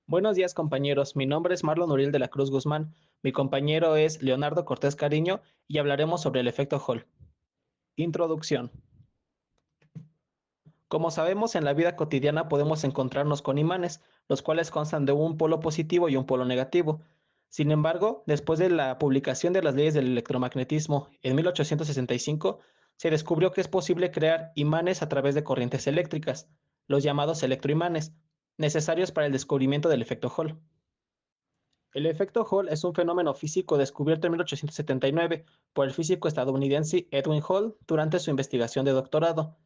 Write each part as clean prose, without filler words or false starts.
Buenos días, compañeros. Mi nombre es Marlon Uriel de la Cruz Guzmán. Mi compañero es Leonardo Cortés Cariño y hablaremos sobre el efecto Hall. Introducción. Como sabemos, en la vida cotidiana podemos encontrarnos con imanes, los cuales constan de un polo positivo y un polo negativo. Sin embargo, después de la publicación de las leyes del electromagnetismo en 1865, se descubrió que es posible crear imanes a través de corrientes eléctricas, los llamados electroimanes, necesarios para el descubrimiento del efecto Hall. El efecto Hall es un fenómeno físico descubierto en 1879 por el físico estadounidense Edwin Hall durante su investigación de doctorado.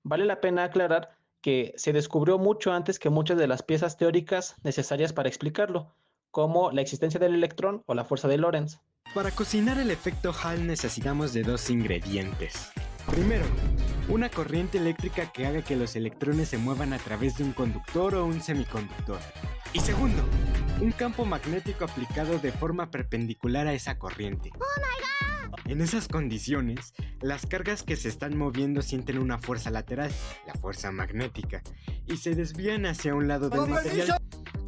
Vale la pena aclarar que se descubrió mucho antes que muchas de las piezas teóricas necesarias para explicarlo, como la existencia del electrón o la fuerza de Lorentz. Para cocinar el efecto Hall necesitamos de dos ingredientes. Primero, una corriente eléctrica que haga que los electrones se muevan a través de un conductor o un semiconductor. Y segundo, un campo magnético aplicado de forma perpendicular a esa corriente. En esas condiciones, las cargas que se están moviendo sienten una fuerza lateral, la fuerza magnética, y se desvían hacia un lado del material.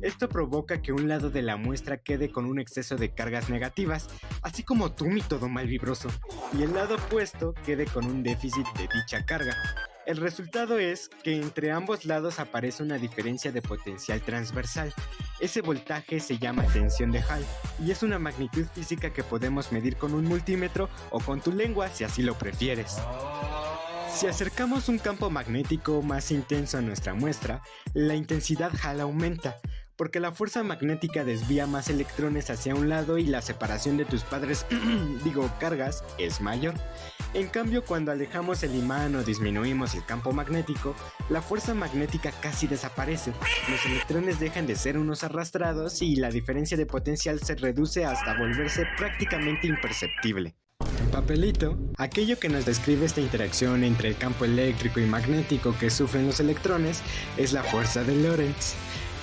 Esto provoca que un lado de la muestra quede con un exceso de cargas negativas, así como tú, mi todo mal vibroso, y el lado opuesto quede con un déficit de dicha carga. El resultado es que entre ambos lados aparece una diferencia de potencial transversal. Ese voltaje se llama tensión de Hall y es una magnitud física que podemos medir con un multímetro o con tu lengua si así lo prefieres. Si acercamos un campo magnético más intenso a nuestra muestra, la intensidad Hall aumenta, porque la fuerza magnética desvía más electrones hacia un lado y la separación de tus padres, cargas, es mayor. En cambio, cuando alejamos el imán o disminuimos el campo magnético, la fuerza magnética casi desaparece. Los electrones dejan de ser unos arrastrados y la diferencia de potencial se reduce hasta volverse prácticamente imperceptible. En papelito, aquello que nos describe esta interacción entre el campo eléctrico y magnético que sufren los electrones es la fuerza de Lorentz.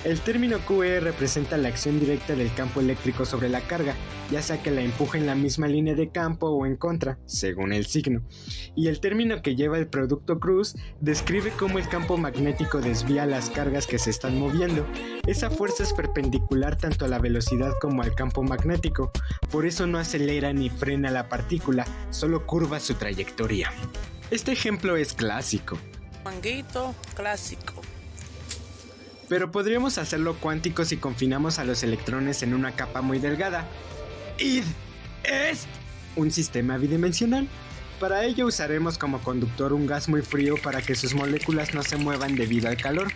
El término QE representa la acción directa del campo eléctrico sobre la carga, ya sea que la empuje en la misma línea de campo o en contra, según el signo. Y el término que lleva el producto cruz describe cómo el campo magnético desvía las cargas que se están moviendo. Esa fuerza es perpendicular tanto a la velocidad como al campo magnético, por eso no acelera ni frena la partícula, solo curva su trayectoria. Este ejemplo es clásico. Manguito clásico. Pero podríamos hacerlo cuántico si confinamos a los electrones en una capa muy delgada. id es un sistema bidimensional. Para ello usaremos como conductor un gas muy frío para que sus moléculas no se muevan debido al calor,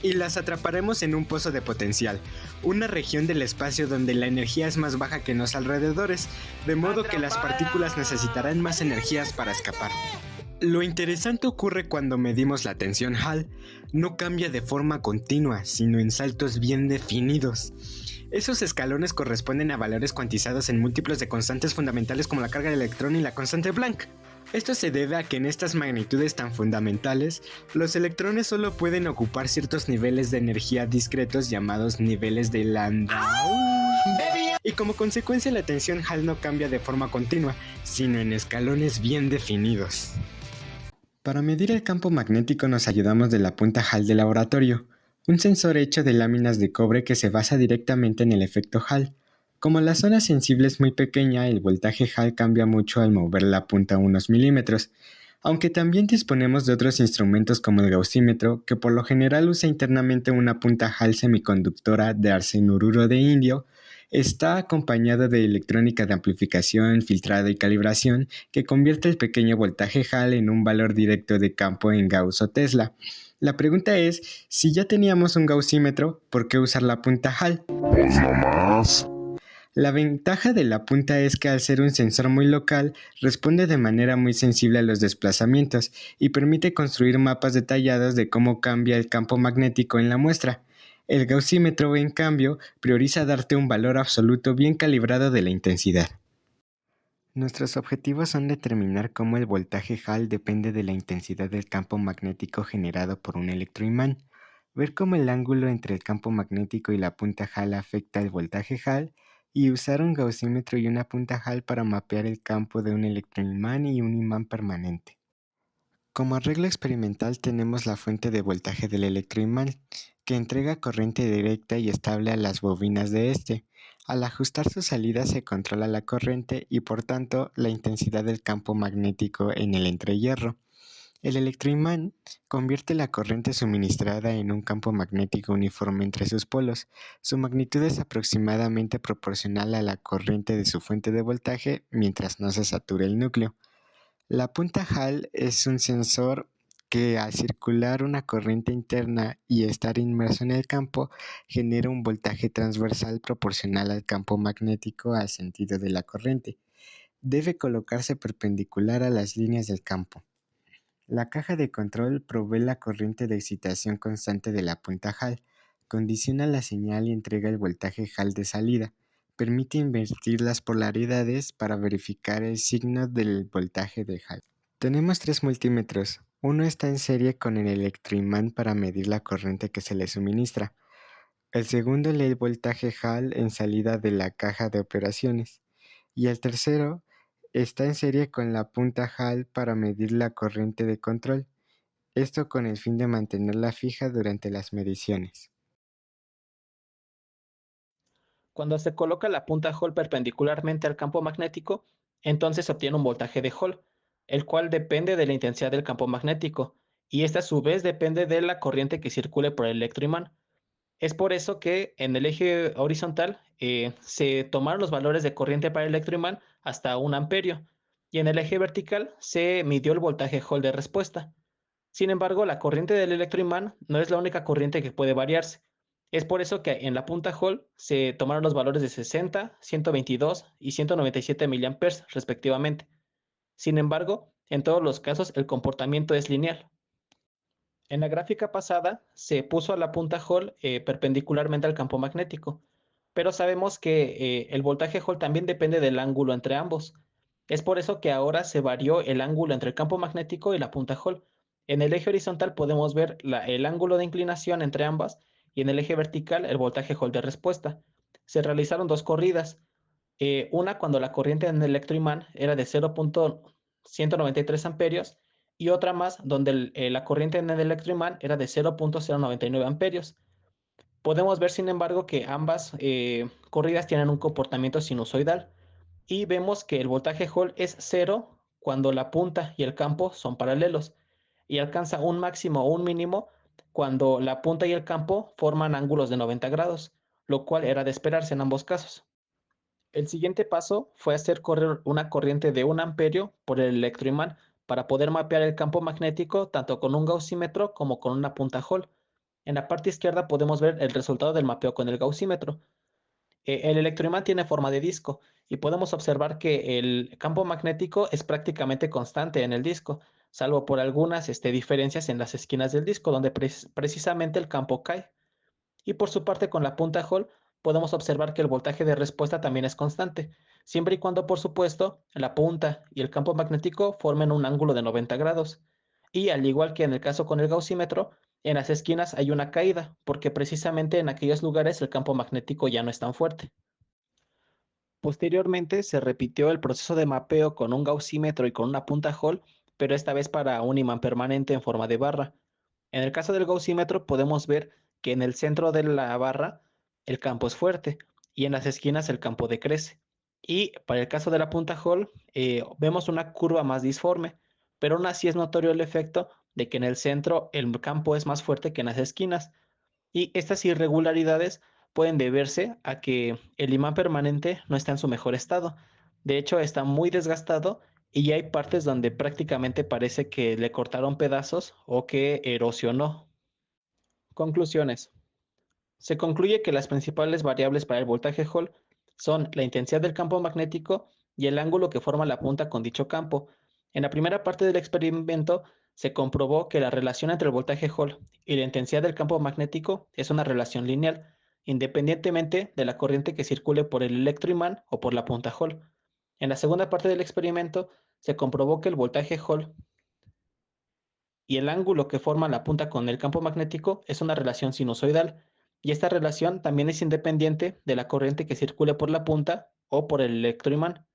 y las atraparemos en un pozo de potencial, una región del espacio donde la energía es más baja que en los alrededores, de modo que las partículas necesitarán más energías para escapar. Lo interesante ocurre cuando medimos la tensión Hall. No cambia de forma continua, sino en saltos bien definidos. Esos escalones corresponden a valores cuantizados en múltiplos de constantes fundamentales como la carga del electrón y la constante Planck. Esto se debe a que en estas magnitudes tan fundamentales, los electrones solo pueden ocupar ciertos niveles de energía discretos llamados niveles de Landau. Y como consecuencia la tensión Hall no cambia de forma continua, sino en escalones bien definidos. Para medir el campo magnético nos ayudamos de la punta Hall de laboratorio, un sensor hecho de láminas de cobre que se basa directamente en el efecto Hall. Como la zona sensible es muy pequeña, el voltaje Hall cambia mucho al mover la punta unos milímetros, aunque también disponemos de otros instrumentos como el gaussímetro, que por lo general usa internamente una punta Hall semiconductora de arsenururo de indio. Está acompañado de electrónica de amplificación, filtrado y calibración que convierte el pequeño voltaje Hall en un valor directo de campo en Gauss o Tesla. La pregunta es, si ya teníamos un gaussímetro, ¿por qué usar la punta Hall? Pues no más. La ventaja de la punta es que al ser un sensor muy local, responde de manera muy sensible a los desplazamientos y permite construir mapas detallados de cómo cambia el campo magnético en la muestra. El gaussímetro, en cambio, prioriza darte un valor absoluto bien calibrado de la intensidad. Nuestros objetivos son determinar cómo el voltaje Hall depende de la intensidad del campo magnético generado por un electroimán, ver cómo el ángulo entre el campo magnético y la punta Hall afecta el voltaje Hall, y usar un gaussímetro y una punta Hall para mapear el campo de un electroimán y un imán permanente. Como arreglo experimental tenemos la fuente de voltaje del electroimán, que entrega corriente directa y estable a las bobinas de este. Al ajustar su salida se controla la corriente y por tanto la intensidad del campo magnético en el entrehierro. El electroimán convierte la corriente suministrada en un campo magnético uniforme entre sus polos. Su magnitud es aproximadamente proporcional a la corriente de su fuente de voltaje mientras no se sature el núcleo. La punta Hall es un sensor que al circular una corriente interna y estar inmerso en el campo, genera un voltaje transversal proporcional al campo magnético al sentido de la corriente. Debe colocarse perpendicular a las líneas del campo. La caja de control provee la corriente de excitación constante de la punta Hall, condiciona la señal y entrega el voltaje Hall de salida. Permite invertir las polaridades para verificar el signo del voltaje de Hall. Tenemos 3 multímetros. Uno está en serie con el electroimán para medir la corriente que se le suministra. El segundo lee el voltaje Hall en salida de la caja de operaciones. Y el tercero está en serie con la punta Hall para medir la corriente de control. Esto con el fin de mantenerla fija durante las mediciones. Cuando se coloca la punta Hall perpendicularmente al campo magnético, entonces se obtiene un voltaje de Hall, el cual depende de la intensidad del campo magnético, y esta a su vez depende de la corriente que circule por el electroimán. Es por eso que en el eje horizontal se tomaron los valores de corriente para el electroimán hasta 1 amperio, y en el eje vertical se midió el voltaje Hall de respuesta. Sin embargo, la corriente del electroimán no es la única corriente que puede variarse. Es por eso que en la punta Hall se tomaron los valores de 60, 122 y 197 miliamperes respectivamente. Sin embargo, en todos los casos el comportamiento es lineal. En la gráfica pasada se puso a la punta Hall perpendicularmente al campo magnético, pero sabemos que el voltaje Hall también depende del ángulo entre ambos. Es por eso que ahora se varió el ángulo entre el campo magnético y la punta Hall. En el eje horizontal podemos ver el ángulo de inclinación entre ambas y en el eje vertical el voltaje Hall de respuesta. Se realizaron 2 corridas, una cuando la corriente en el electroimán era de 0.193 amperios y otra más donde la corriente en el electroimán era de 0.099 amperios. Podemos ver, sin embargo, que ambas corridas tienen un comportamiento sinusoidal y vemos que el voltaje Hall es 0 cuando la punta y el campo son paralelos y alcanza un máximo o un mínimo cuando la punta y el campo forman ángulos de 90 grados, lo cual era de esperarse en ambos casos. El siguiente paso fue hacer correr una corriente de 1 amperio por el electroimán para poder mapear el campo magnético tanto con un gaussímetro como con una punta Hall. En la parte izquierda podemos ver el resultado del mapeo con el gaussímetro. El electroimán tiene forma de disco y podemos observar que el campo magnético es prácticamente constante en el disco, salvo por algunas diferencias en las esquinas del disco donde precisamente el campo cae. Y por su parte con la punta Hall podemos observar que el voltaje de respuesta también es constante, siempre y cuando por supuesto la punta y el campo magnético formen un ángulo de 90 grados. Y al igual que en el caso con el gaussímetro, en las esquinas hay una caída, porque precisamente en aquellos lugares el campo magnético ya no es tan fuerte. Posteriormente se repitió el proceso de mapeo con un gaussímetro y con una punta Hall, pero esta vez para un imán permanente en forma de barra. En el caso del gaussímetro podemos ver que en el centro de la barra el campo es fuerte y en las esquinas el campo decrece. Y para el caso de la punta Hall vemos una curva más disforme, pero aún así es notorio el efecto de que en el centro el campo es más fuerte que en las esquinas. Y estas irregularidades pueden deberse a que el imán permanente no está en su mejor estado. De hecho, está muy desgastado y hay partes donde prácticamente parece que le cortaron pedazos o que erosionó. Conclusiones. Se concluye que las principales variables para el voltaje Hall son la intensidad del campo magnético y el ángulo que forma la punta con dicho campo. En la primera parte del experimento se comprobó que la relación entre el voltaje Hall y la intensidad del campo magnético es una relación lineal, independientemente de la corriente que circule por el electroimán o por la punta Hall. En la segunda parte del experimento se comprobó que el voltaje Hall y el ángulo que forma la punta con el campo magnético es una relación sinusoidal, y esta relación también es independiente de la corriente que circule por la punta o por el electroimán.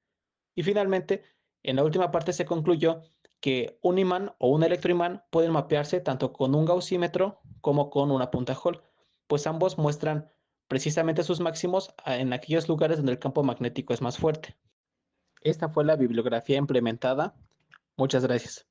Y finalmente, en la última parte se concluyó que un imán o un electroimán pueden mapearse tanto con un gaussímetro como con una punta Hall, pues ambos muestran precisamente sus máximos en aquellos lugares donde el campo magnético es más fuerte. Esta fue la bibliografía implementada. Muchas gracias.